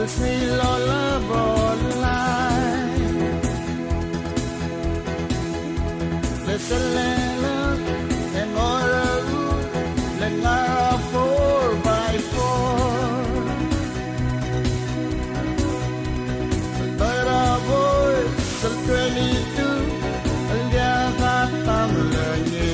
lola bolai le selena en oraru le ngara 4x4 tara boy sel 22 el dia katam lenye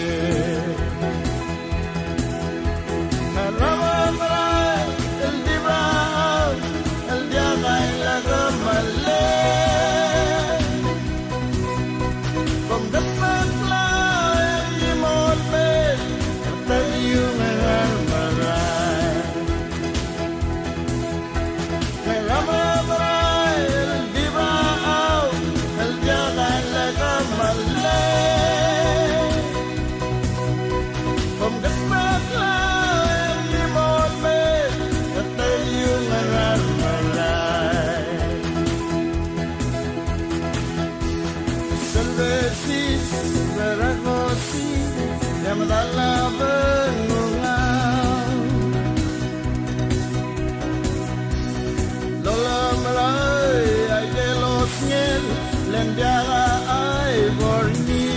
Dalla benungau lola melai ai de los ngel len biara ai borni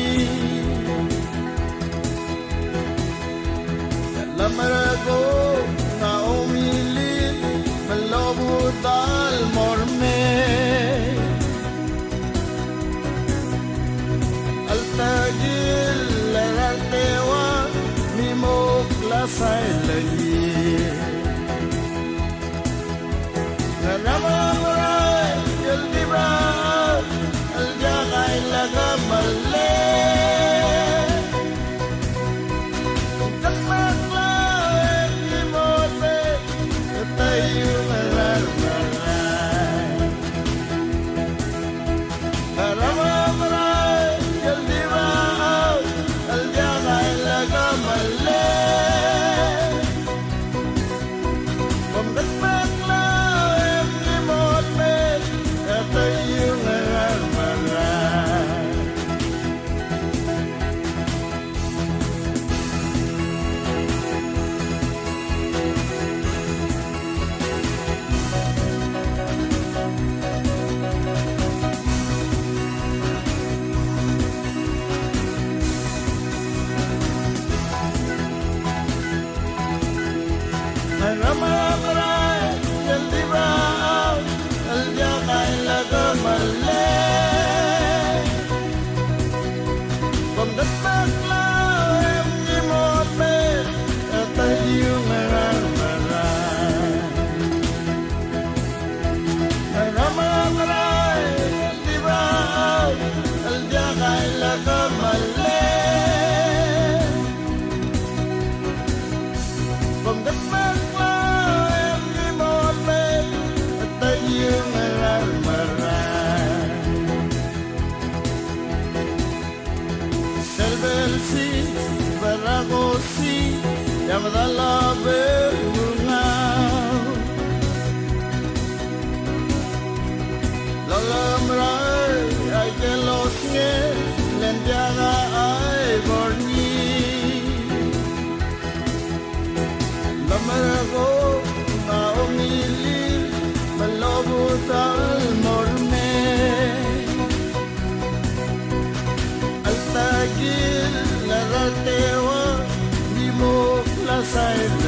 la marago Naomi Lin melobu dal morme al tagil tewa mi mok la sai lagi nama rai el dibra el jagai laga malle takmak la ki mote tayu malar marai nama rai el dibra Dalla benungau lola merai ai de los ngel len biara ai borni la marago Naomi Lin melobu dal morme al tagil la ratewa side